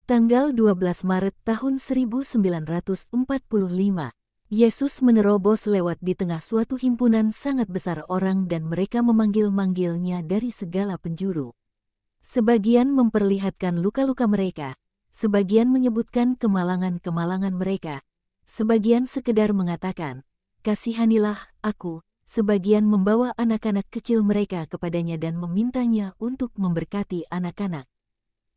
Tanggal 12 Maret tahun 1945, Yesus menerobos lewat di tengah suatu himpunan sangat besar orang dan mereka memanggil-manggilnya dari segala penjuru. Sebagian memperlihatkan luka-luka mereka, sebagian menyebutkan kemalangan-kemalangan mereka, sebagian sekedar mengatakan, "Kasihanilah aku," sebagian membawa anak-anak kecil mereka kepadanya dan memintanya untuk memberkati anak-anak.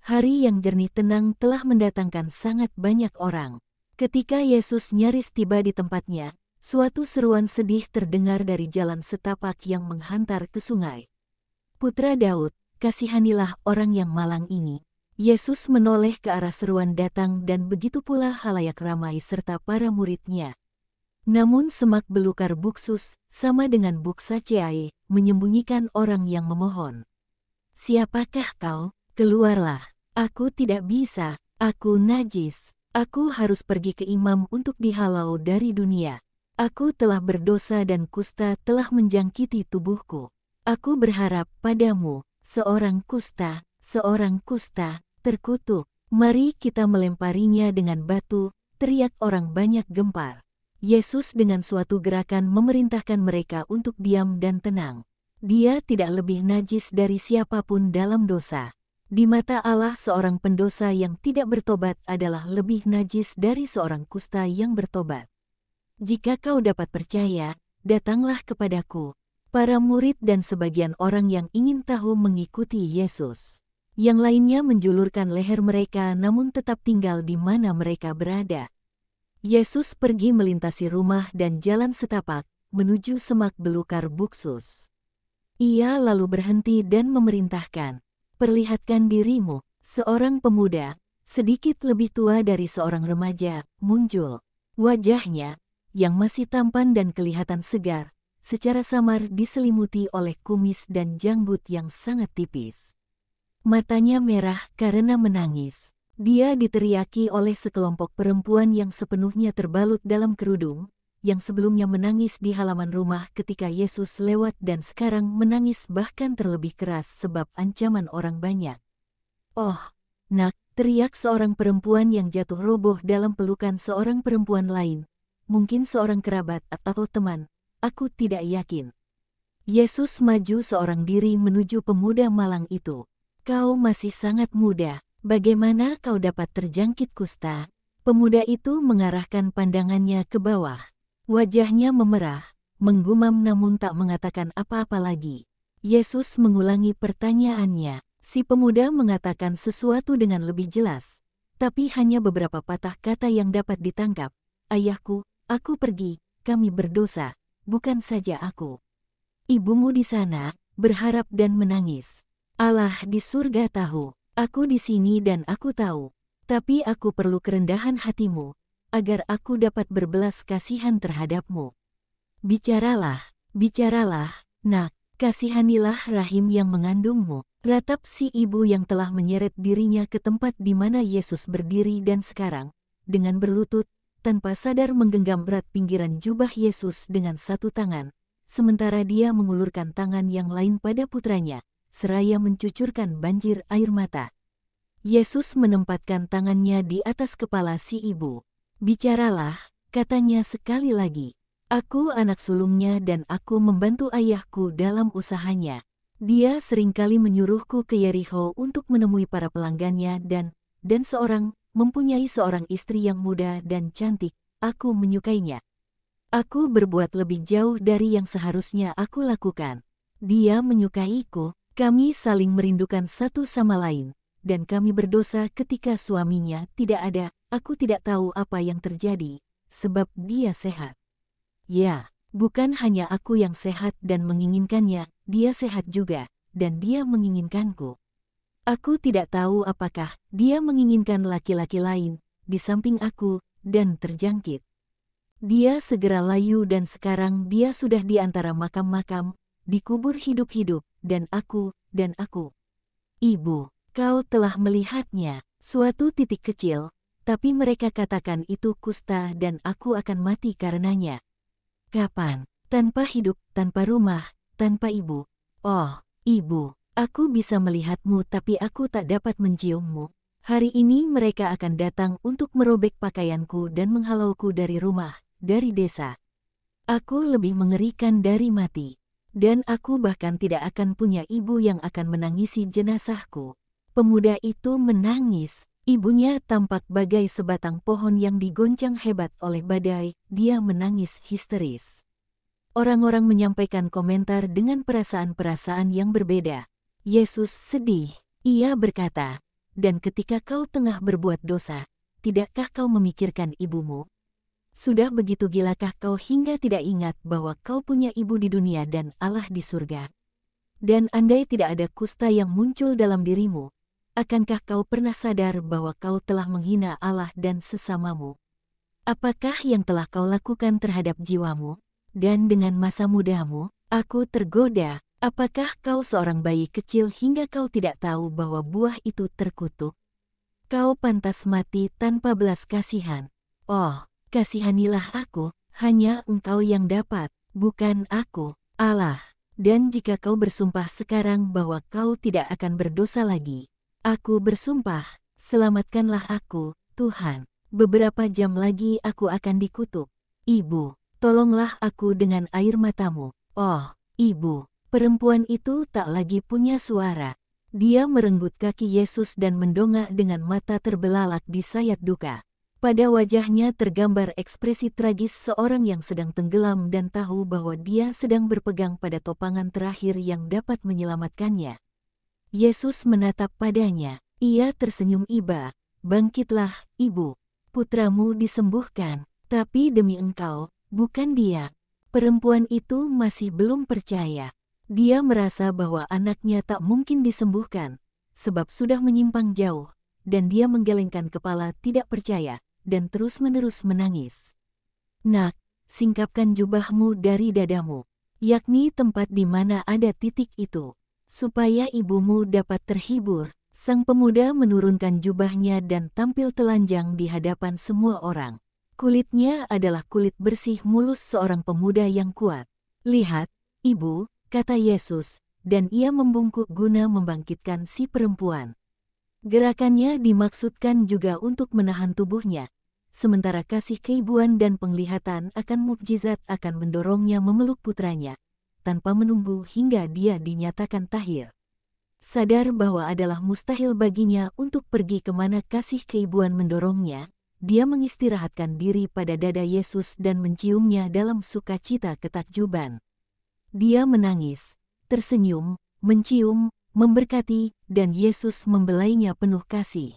Hari yang jernih tenang telah mendatangkan sangat banyak orang. Ketika Yesus nyaris tiba di tempatnya, suatu seruan sedih terdengar dari jalan setapak yang menghantar ke sungai. "Putra Daud, kasihanilah orang yang malang ini." Yesus menoleh ke arah seruan datang dan begitu pula halayak ramai serta para muridnya. Namun semak belukar buksus, sama dengan buksa ceai, menyembunyikan orang yang memohon. "Siapakah kau? Keluarlah. Aku tidak bisa, aku najis. Aku harus pergi ke imam untuk dihalau dari dunia. Aku telah berdosa dan kusta telah menjangkiti tubuhku. Aku berharap padamu, seorang kusta, terkutuk. Mari kita melemparinya dengan batu," teriak orang banyak gempar. Yesus dengan suatu gerakan memerintahkan mereka untuk diam dan tenang. Dia tidak lebih najis dari siapapun dalam dosa. Di mata Allah, seorang pendosa yang tidak bertobat adalah lebih najis dari seorang kusta yang bertobat. "Jika kau dapat percaya, datanglah kepadaku." Para murid dan sebagian orang yang ingin tahu mengikuti Yesus. Yang lainnya menjulurkan leher mereka namun tetap tinggal di mana mereka berada. Yesus pergi melintasi rumah dan jalan setapak, menuju semak belukar buksus. Ia lalu berhenti dan memerintahkan, "Perlihatkan dirimu." Seorang pemuda, sedikit lebih tua dari seorang remaja, muncul. Wajahnya, yang masih tampan dan kelihatan segar, secara samar diselimuti oleh kumis dan janggut yang sangat tipis. Matanya merah karena menangis. Dia diteriaki oleh sekelompok perempuan yang sepenuhnya terbalut dalam kerudung, yang sebelumnya menangis di halaman rumah ketika Yesus lewat dan sekarang menangis bahkan terlebih keras sebab ancaman orang banyak. "Oh, Nak," teriak seorang perempuan yang jatuh roboh dalam pelukan seorang perempuan lain, mungkin seorang kerabat atau teman, "aku tidak yakin." Yesus maju seorang diri menuju pemuda malang itu. "Kau masih sangat muda, bagaimana kau dapat terjangkit kusta?" Pemuda itu mengarahkan pandangannya ke bawah. Wajahnya memerah, menggumam namun tak mengatakan apa-apa lagi. Yesus mengulangi pertanyaannya. Si pemuda mengatakan sesuatu dengan lebih jelas, tapi hanya beberapa patah kata yang dapat ditangkap. "Ayahku, aku pergi, kami berdosa, bukan saja aku. Ibumu di sana," berharap dan menangis. "Allah di surga tahu, aku di sini dan aku tahu, tapi aku perlu kerendahan hatimu, agar aku dapat berbelas kasihan terhadapmu. Bicaralah, Nak, kasihanilah rahim yang mengandungmu." Ratap si ibu yang telah menyeret dirinya ke tempat di mana Yesus berdiri dan sekarang, dengan berlutut, tanpa sadar menggenggam erat pinggiran jubah Yesus dengan satu tangan, sementara dia mengulurkan tangan yang lain pada putranya, seraya mencucurkan banjir air mata. Yesus menempatkan tangannya di atas kepala si ibu. "Bicaralah," katanya sekali lagi. "Aku anak sulungnya dan aku membantu ayahku dalam usahanya. Dia seringkali menyuruhku ke Yerikho untuk menemui para pelanggannya dan mempunyai seorang istri yang muda dan cantik. Aku menyukainya. Aku berbuat lebih jauh dari yang seharusnya aku lakukan. Dia menyukaiku, kami saling merindukan satu sama lain, dan kami berdosa ketika suaminya tidak ada. Aku tidak tahu apa yang terjadi, sebab dia sehat. Ya, bukan hanya aku yang sehat dan menginginkannya, dia sehat juga, dan dia menginginkanku. Aku tidak tahu apakah dia menginginkan laki-laki lain di samping aku dan terjangkit. Dia segera layu dan sekarang dia sudah di antara makam-makam, dikubur hidup-hidup, dan aku. Ibu, kau telah melihatnya." Suatu titik kecil, tapi mereka katakan itu kusta dan aku akan mati karenanya. "Kapan? Tanpa hidup, tanpa rumah, tanpa ibu. Oh, ibu, aku bisa melihatmu tapi aku tak dapat menciummu. Hari ini mereka akan datang untuk merobek pakaianku dan menghalauku dari rumah, dari desa. Aku lebih mengerikan dari mati. Dan aku bahkan tidak akan punya ibu yang akan menangisi jenazahku. Pemuda itu menangis. Ibunya tampak bagai sebatang pohon yang digoncang hebat oleh badai. Dia menangis histeris. Orang-orang menyampaikan komentar dengan perasaan-perasaan yang berbeda. Yesus sedih. Ia berkata, "Dan ketika kau tengah berbuat dosa, tidakkah kau memikirkan ibumu? Sudah begitu gilakah kau hingga tidak ingat bahwa kau punya ibu di dunia dan Allah di surga? Dan andai tidak ada kusta yang muncul dalam dirimu, akankah kau pernah sadar bahwa kau telah menghina Allah dan sesamamu? Apakah yang telah kau lakukan terhadap jiwamu? Dan dengan masa mudamu, aku tergoda. Apakah kau seorang bayi kecil hingga kau tidak tahu bahwa buah itu terkutuk? Kau pantas mati tanpa belas kasihan. Oh, kasihanilah aku, hanya Engkau yang dapat, bukan aku, Allah. Dan jika kau bersumpah sekarang bahwa kau tidak akan berdosa lagi, aku bersumpah, selamatkanlah aku, Tuhan. Beberapa jam lagi aku akan dikutuk. Ibu, tolonglah aku dengan air matamu. Oh, Ibu. Perempuan itu tak lagi punya suara. Dia merenggut kaki Yesus dan mendongak dengan mata terbelalak di sayat duka. Pada wajahnya tergambar ekspresi tragis seorang yang sedang tenggelam dan tahu bahwa dia sedang berpegang pada topangan terakhir yang dapat menyelamatkannya. Yesus menatap padanya. Ia tersenyum iba. "Bangkitlah, Ibu. Putramu disembuhkan, tapi demi engkau, bukan dia." Perempuan itu masih belum percaya. Dia merasa bahwa anaknya tak mungkin disembuhkan, sebab sudah menyimpang jauh, dan dia menggelengkan kepala tidak percaya, dan terus-menerus menangis. "Nak, singkapkan jubahmu dari dadamu," yakni tempat di mana ada titik itu, supaya ibumu dapat terhibur. Sang pemuda menurunkan jubahnya dan tampil telanjang di hadapan semua orang. Kulitnya adalah kulit bersih mulus seorang pemuda yang kuat. "Lihat, Ibu," kata Yesus, dan ia membungkuk guna membangkitkan si perempuan. Gerakannya dimaksudkan juga untuk menahan tubuhnya, sementara kasih keibuan dan penglihatan akan mukjizat akan mendorongnya memeluk putranya, tanpa menunggu hingga dia dinyatakan tahir. Sadar bahwa adalah mustahil baginya untuk pergi kemana kasih keibuan mendorongnya, dia mengistirahatkan diri pada dada Yesus dan menciumnya dalam sukacita ketakjuban. Dia menangis, tersenyum, mencium, memberkati, dan Yesus membelainya penuh kasih.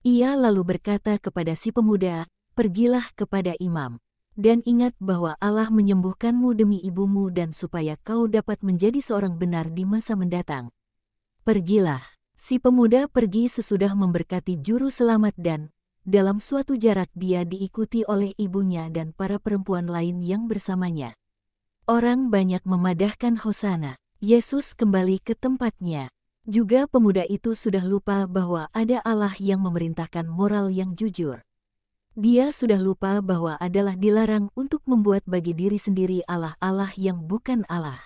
Ia lalu berkata kepada si pemuda, "Pergilah kepada imam, dan ingat bahwa Allah menyembuhkanmu demi ibumu dan supaya kau dapat menjadi seorang benar di masa mendatang. Pergilah." Si pemuda pergi sesudah memberkati juru selamat dan, dalam suatu jarak dia diikuti oleh ibunya dan para perempuan lain yang bersamanya. Orang banyak memadahkan hosana. Yesus kembali ke tempatnya. Juga pemuda itu sudah lupa bahwa ada Allah yang memerintahkan moral yang jujur. Dia sudah lupa bahwa adalah dilarang untuk membuat bagi diri sendiri Allah-Allah yang bukan Allah.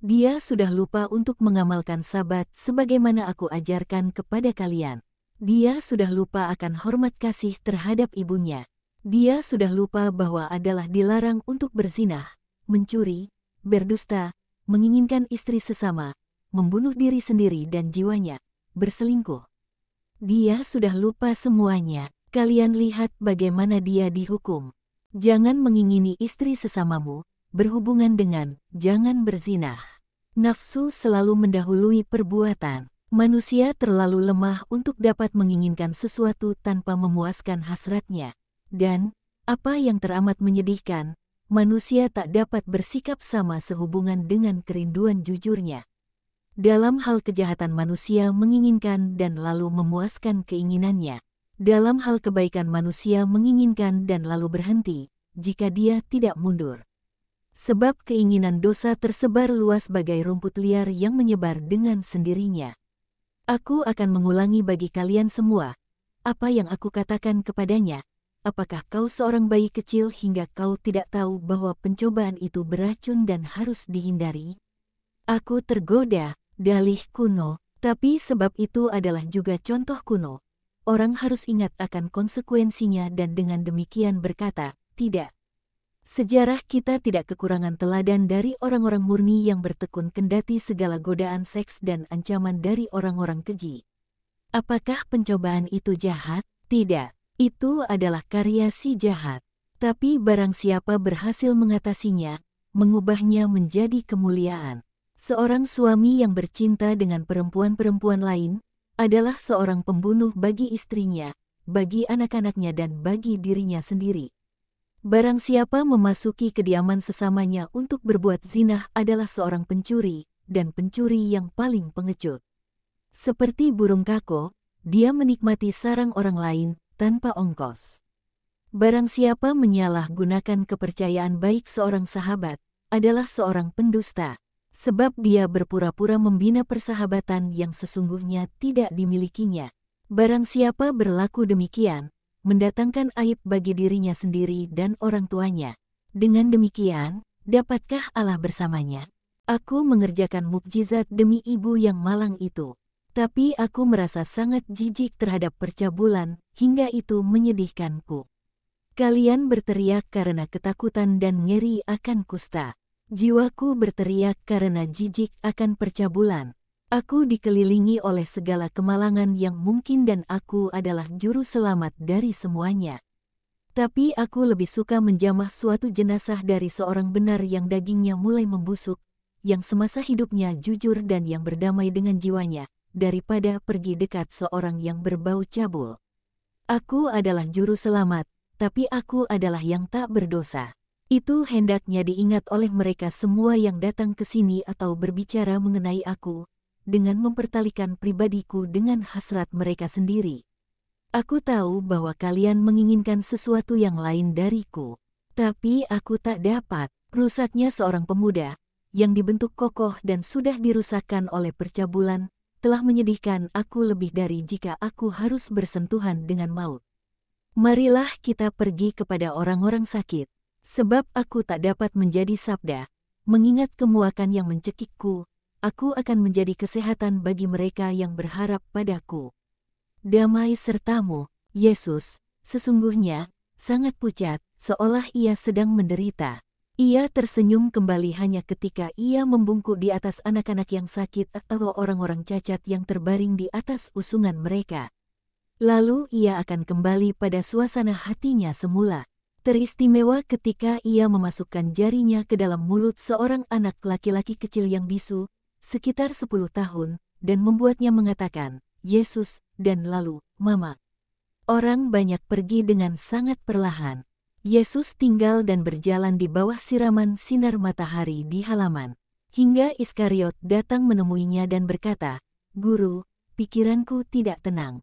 Dia sudah lupa untuk mengamalkan sabat sebagaimana aku ajarkan kepada kalian. Dia sudah lupa akan hormat kasih terhadap ibunya. Dia sudah lupa bahwa adalah dilarang untuk berzinah, mencuri, berdusta, menginginkan istri sesama, membunuh diri sendiri dan jiwanya, berselingkuh. Dia sudah lupa semuanya. Kalian lihat bagaimana dia dihukum. Jangan mengingini istri sesamamu, berhubungan dengan, jangan berzinah. Nafsu selalu mendahului perbuatan. Manusia terlalu lemah untuk dapat menginginkan sesuatu tanpa memuaskan hasratnya. Dan, apa yang teramat menyedihkan, manusia tak dapat bersikap sama sehubungan dengan kerinduan jujurnya. Dalam hal kejahatan manusia menginginkan dan lalu memuaskan keinginannya. Dalam hal kebaikan manusia menginginkan dan lalu berhenti, jika dia tidak mundur. Sebab keinginan dosa tersebar luas bagai rumput liar yang menyebar dengan sendirinya. Aku akan mengulangi bagi kalian semua, apa yang aku katakan kepadanya. Apakah kau seorang bayi kecil hingga kau tidak tahu bahwa pencobaan itu beracun dan harus dihindari? Aku tergoda, dalih kuno, tapi sebab itu adalah juga contoh kuno. orang harus ingat akan konsekuensinya dan dengan demikian berkata, tidak. Sejarah kita tidak kekurangan teladan dari orang-orang murni yang bertekun kendati segala godaan seks dan ancaman dari orang-orang keji. Apakah pencobaan itu jahat? Tidak. Itu adalah karya si jahat. Tapi barang siapa berhasil mengatasinya, mengubahnya menjadi kemuliaan. Seorang suami yang bercinta dengan perempuan-perempuan lain adalah seorang pembunuh bagi istrinya, bagi anak-anaknya dan bagi dirinya sendiri. Barang siapa memasuki kediaman sesamanya untuk berbuat zina adalah seorang pencuri, dan pencuri yang paling pengecut. Seperti burung kako, dia menikmati sarang orang lain tanpa ongkos. Barang siapa menyalahgunakan kepercayaan baik seorang sahabat, adalah seorang pendusta, sebab dia berpura-pura membina persahabatan yang sesungguhnya tidak dimilikinya. Barang siapa berlaku demikian, mendatangkan aib bagi dirinya sendiri dan orang tuanya. Dengan demikian, dapatkah Allah bersamanya? Aku mengerjakan mukjizat demi ibu yang malang itu. Tapi aku merasa sangat jijik terhadap percabulan, hingga itu menyedihkanku. Kalian berteriak karena ketakutan dan ngeri akan kusta. Jiwaku berteriak karena jijik akan percabulan. Aku dikelilingi oleh segala kemalangan yang mungkin dan aku adalah juru selamat dari semuanya. Tapi aku lebih suka menjamah suatu jenazah dari seorang benar yang dagingnya mulai membusuk, yang semasa hidupnya jujur dan yang berdamai dengan jiwanya, daripada pergi dekat seorang yang berbau cabul. Aku adalah juru selamat, tapi aku adalah yang tak berdosa. Itu hendaknya diingat oleh mereka semua yang datang ke sini atau berbicara mengenai aku, dengan mempertalikan pribadiku dengan hasrat mereka sendiri. Aku tahu bahwa kalian menginginkan sesuatu yang lain dariku, tapi aku tak dapat. Rusaknya seorang pemuda, yang dibentuk kokoh dan sudah dirusakkan oleh percabulan, telah menyedihkan aku lebih dari jika aku harus bersentuhan dengan maut. Marilah kita pergi kepada orang-orang sakit, sebab aku tak dapat menjadi sabda, mengingat kemuakan yang mencekikku. Aku akan menjadi kesehatan bagi mereka yang berharap padaku. Damai sertamu, Yesus, sesungguhnya, sangat pucat, seolah ia sedang menderita. Ia tersenyum kembali hanya ketika ia membungkuk di atas anak-anak yang sakit atau orang-orang cacat yang terbaring di atas usungan mereka. Lalu ia akan kembali pada suasana hatinya semula. Teristimewa ketika ia memasukkan jarinya ke dalam mulut seorang anak laki-laki kecil yang bisu, sekitar 10 tahun, dan membuatnya mengatakan, Yesus, dan lalu, Mama. Orang banyak pergi dengan sangat perlahan. Yesus tinggal dan berjalan di bawah siraman sinar matahari di halaman. Hingga Iskariot datang menemuinya dan berkata, Guru, pikiranku tidak tenang.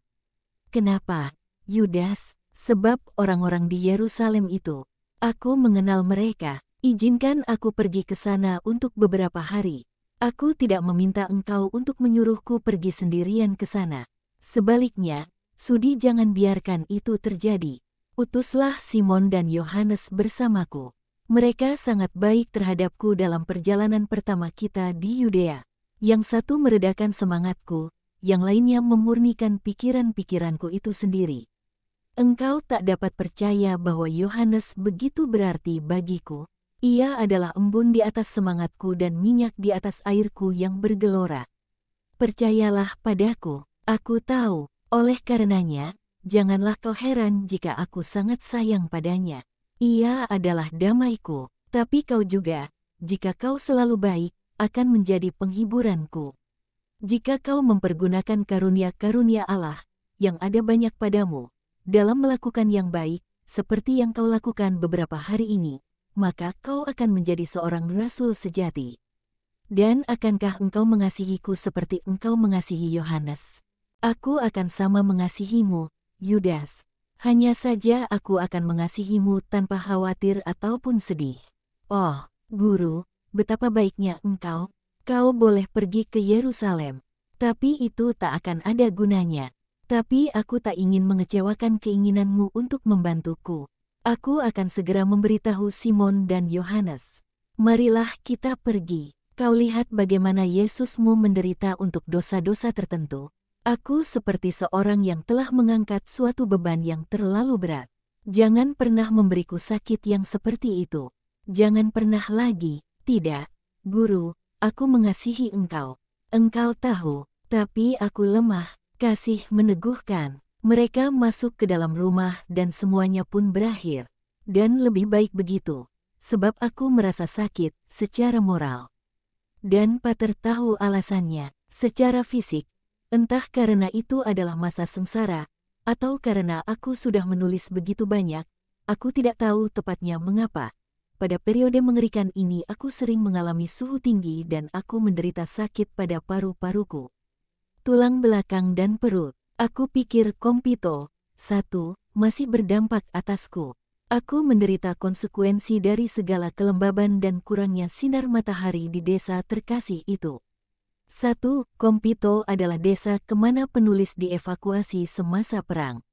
Kenapa, Yudas? Sebab orang-orang di Yerusalem itu, aku mengenal mereka. Izinkan aku pergi ke sana untuk beberapa hari. Aku tidak meminta engkau untuk menyuruhku pergi sendirian ke sana. Sebaliknya, sudi jangan biarkan itu terjadi. Utuslah Simon dan Yohanes bersamaku. Mereka sangat baik terhadapku dalam perjalanan pertama kita di Yudea. Yang satu meredakan semangatku, yang lainnya memurnikan pikiran-pikiranku itu sendiri. Engkau tak dapat percaya bahwa Yohanes begitu berarti bagiku. Ia adalah embun di atas semangatku dan minyak di atas airku yang bergelora. Percayalah padaku, aku tahu, oleh karenanya, janganlah kau heran jika aku sangat sayang padanya. Ia adalah damaiku, tapi kau juga, jika kau selalu baik, akan menjadi penghiburanku. Jika kau mempergunakan karunia-karunia Allah, yang ada banyak padamu, dalam melakukan yang baik, seperti yang kau lakukan beberapa hari ini, maka kau akan menjadi seorang rasul sejati. Dan akankah engkau mengasihiku seperti engkau mengasihi Yohanes? Aku akan sama mengasihimu, Yudas. Hanya saja aku akan mengasihimu tanpa khawatir ataupun sedih. Oh, Guru, betapa baiknya engkau. Kau boleh pergi ke Yerusalem. Tapi itu tak akan ada gunanya. Tapi aku tak ingin mengecewakan keinginanmu untuk membantuku. Aku akan segera memberitahu Simon dan Yohanes. Marilah kita pergi. Kau lihat bagaimana Yesusmu menderita untuk dosa-dosa tertentu. Aku seperti seorang yang telah mengangkat suatu beban yang terlalu berat. Jangan pernah memberiku sakit yang seperti itu. Jangan pernah lagi. Tidak, Guru, aku mengasihi engkau. Engkau tahu, tapi aku lemah. Kasih meneguhkan. Mereka masuk ke dalam rumah dan semuanya pun berakhir. Dan lebih baik begitu, sebab aku merasa sakit secara moral. Dan Pater tahu alasannya, secara fisik, entah karena itu adalah masa sengsara, atau karena aku sudah menulis begitu banyak, aku tidak tahu tepatnya mengapa. Pada periode mengerikan ini aku sering mengalami suhu tinggi dan aku menderita sakit pada paru-paruku, tulang belakang dan perut. Aku pikir Kompito, 1, masih berdampak atasku. Aku menderita konsekuensi dari segala kelembaban dan kurangnya sinar matahari di desa terkasih itu. 1. Kompito adalah desa kemana penulis dievakuasi semasa perang.